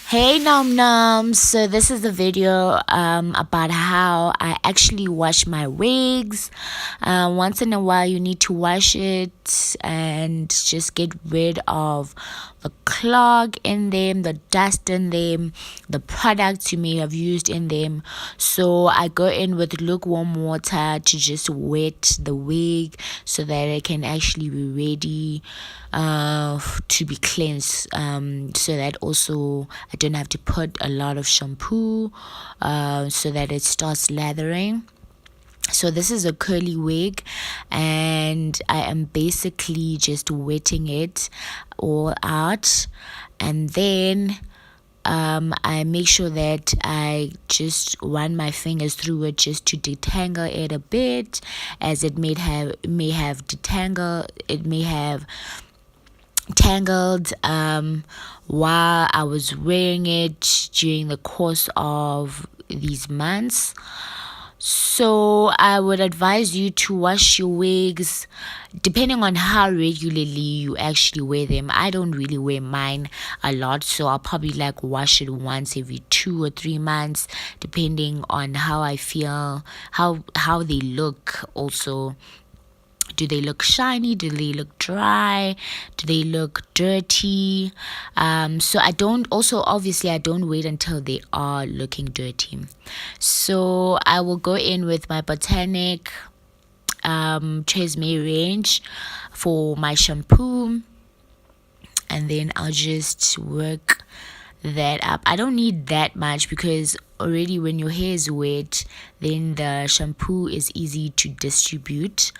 Hey NomNoms, so this is a video about how I actually wash my wigs. Once in a while you need to wash it and just get rid of the clog in them, the dust in them, the products you may have used in them. So I go in with lukewarm water to just wet the wig so that it can actually be ready to be cleansed, so that also I don't have to put a lot of shampoo so that it starts lathering. So this is a curly wig, and I am basically just wetting it all out, and then I make sure that I just run my fingers through it just to detangle it a bit, as it may have detangled, it may have tangled while I was wearing it during the course of these months. So I would advise you to wash your wigs depending on how regularly you actually wear them. I don't really wear mine a lot, so I'll probably like wash it once every 2 or 3 months, depending on how I feel, how they look also. Do they look shiny? Do they look dry? Do they look dirty? So I don't, also obviously I don't wait until they are looking dirty. So I will go in with my Botanic Tresemme range for my shampoo, and then I'll just work that up. I don't need that much because already when your hair is wet, then the shampoo is easy to distribute.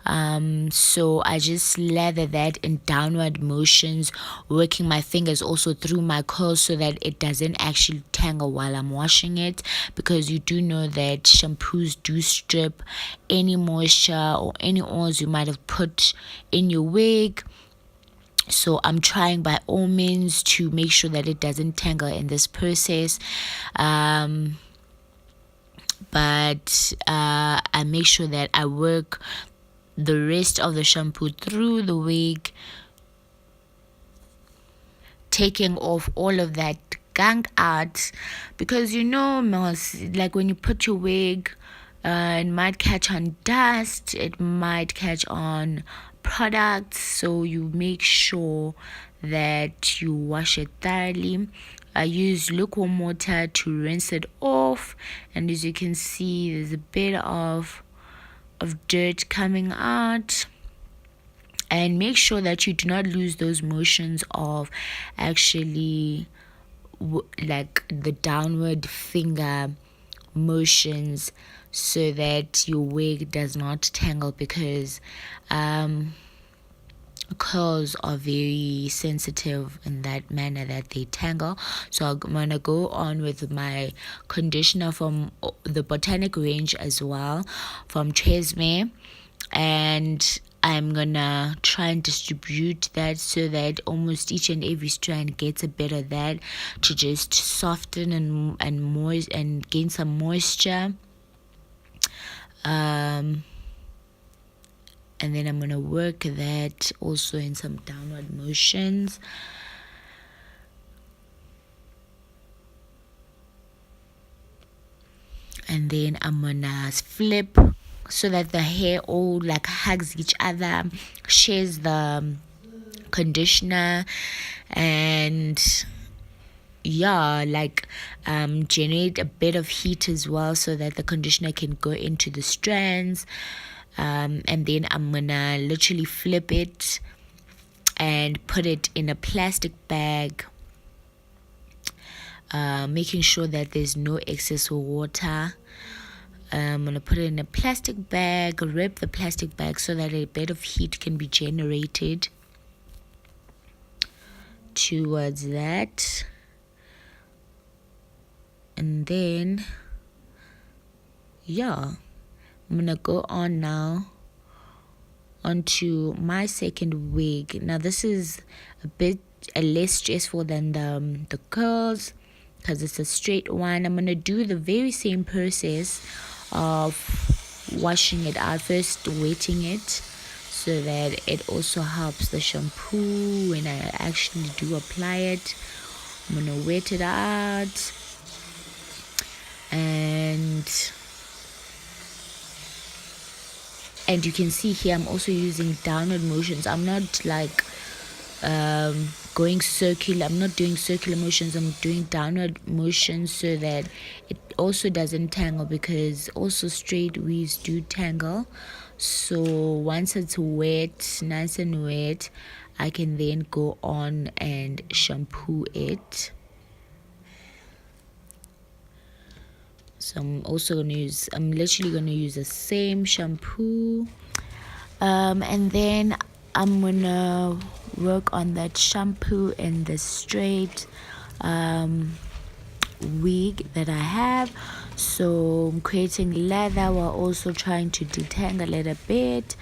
So I just lather that in downward motions, working my fingers also through my curls so that it doesn't actually tangle while I'm washing it, because you do know that shampoos do strip any moisture or any oils you might have put in your wig. So I'm trying by all means to make sure that it doesn't tangle in this process. But I make sure that I work the rest of the shampoo through the wig, taking off all of that gunk out, because like when you put your wig, it might catch on dust, it might catch on products, so you make sure that you wash it thoroughly. I use lukewarm water to rinse it off, and as you can see, there's a bit of dirt coming out. And make sure that you do not lose those motions of actually like the downward finger motions, so that your wig does not tangle, because curls are very sensitive in that manner that they tangle. So I'm gonna go on with my conditioner from the Botanic range as well, from Tresemme, and I'm gonna try and distribute that so that almost each and every strand gets a bit of that, to just soften and moist and gain some moisture. And then I'm gonna work that also in some downward motions. And then I'm gonna flip so that the hair all like hugs each other, shares the conditioner, and generate a bit of heat as well, so that the conditioner can go into the strands. And then I'm gonna literally flip it and put it in a plastic bag, making sure that there's no excess water. I'm gonna put it in a plastic bag, wrap the plastic bag so that a bit of heat can be generated towards that. And then I'm gonna go on now onto my second wig. Now this is a bit less stressful than the curls, because it's a straight one. I'm gonna do the very same process of washing it out, first wetting it so that it also helps the shampoo when I actually do apply it I'm gonna wet it out, and you can see here I'm also using downward motions. I'm not like going circular. I'm not doing circular motions. I'm doing downward motions so that it also doesn't tangle, because also straight weaves do tangle. So once it's wet, nice and wet, I can then go on and shampoo it. So I'm literally gonna use the same shampoo, and then I'm gonna work on that shampoo in the straight wig that I have. So I'm creating leather while also trying to detangle it a bit,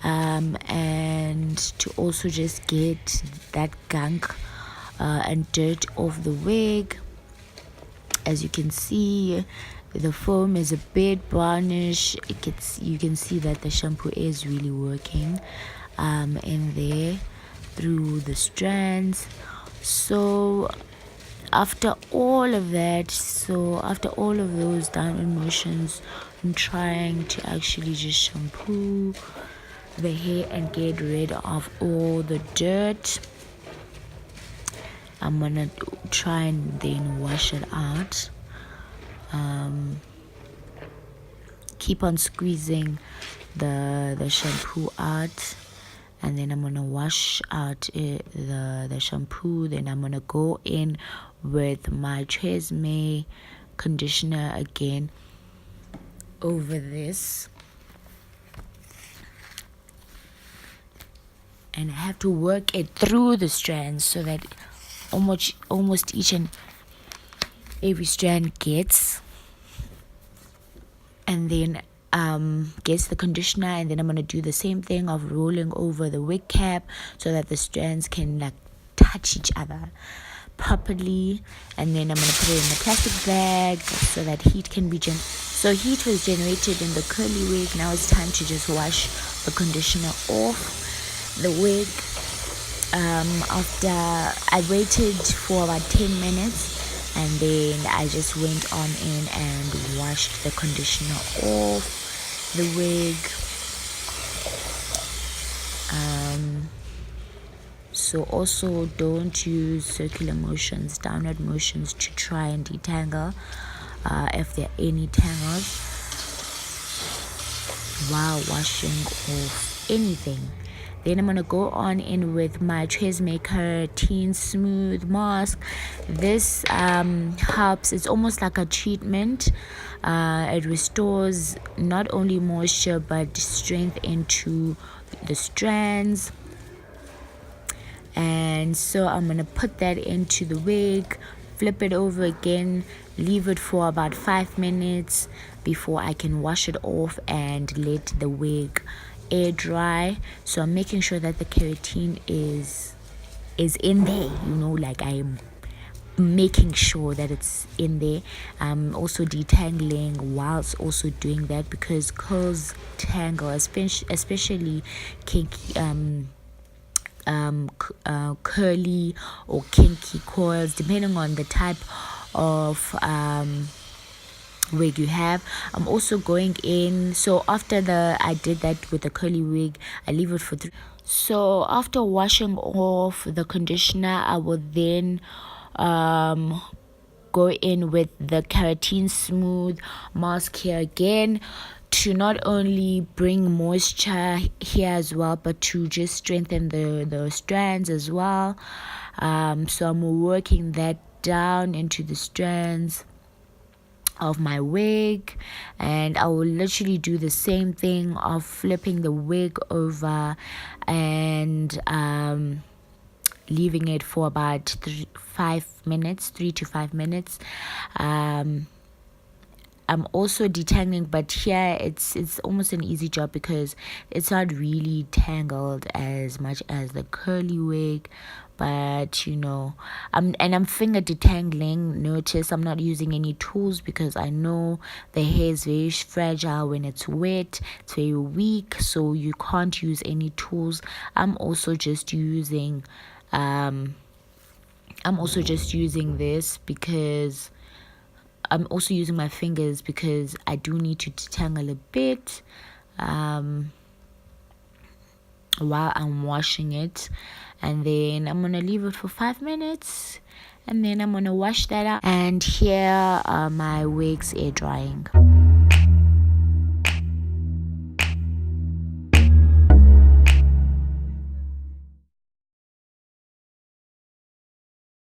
and to also just get that gunk and dirt off the wig. As you can see, the foam is a bit brownish. You can see that the shampoo is really working in there through the strands. So after all of those downward motions, I'm trying to actually just shampoo the hair and get rid of all the dirt. I'm gonna try and then wash it out. Keep on squeezing the shampoo out, and then I'm gonna wash out the shampoo. Then I'm gonna go in with my Tresemme conditioner again over this, and I have to work it through the strands so that almost each and every strand gets, and then gets the conditioner. And then I'm going to do the same thing of rolling over the wig cap so that the strands can like touch each other properly. And then I'm going to put it in a plastic bag so that heat can be so heat was generated in the curly wig. Now it's time to just wash the conditioner off the wig. After I waited for about 10 minutes, and then I just went on in and washed the conditioner off the wig. So also don't use circular motions, downward motions to try and detangle if there are any tangles while washing off anything. Then I'm going to go on in with my Tresemme Keratin Smooth Mask. This helps. It's almost like a treatment. It restores not only moisture but strength into the strands. And so I'm going to put that into the wig, flip it over again, leave it for about 5 minutes before I can wash it off and let the wig air dry. So I'm making sure that the keratin is in there, like I'm making sure that it's in there. I'm also detangling whilst also doing that, because curls tangle, especially kinky curly or kinky coils, depending on the type of wig you have. I'm also going in, so after I did that with the curly wig, I leave it for 3. So after washing off the conditioner, I will then go in with the Keratin Smooth Mask here again, to not only bring moisture here as well, but to just strengthen the strands as well. So I'm working that down into the strands of my wig, and I will literally do the same thing of flipping the wig over and leaving it for about 3 to 5 minutes. I'm also detangling, but here it's almost an easy job because it's not really tangled as much as the curly wig. But I'm finger detangling. Notice I'm not using any tools because I know the hair is very fragile when it's wet. It's very weak, so you can't use any tools. I'm also just using I'm also just using this because I'm also using my fingers because I do need to detangle a bit while I'm washing it. And then I'm gonna leave it for 5 minutes, and then I'm gonna wash that out. And here are my wigs air drying.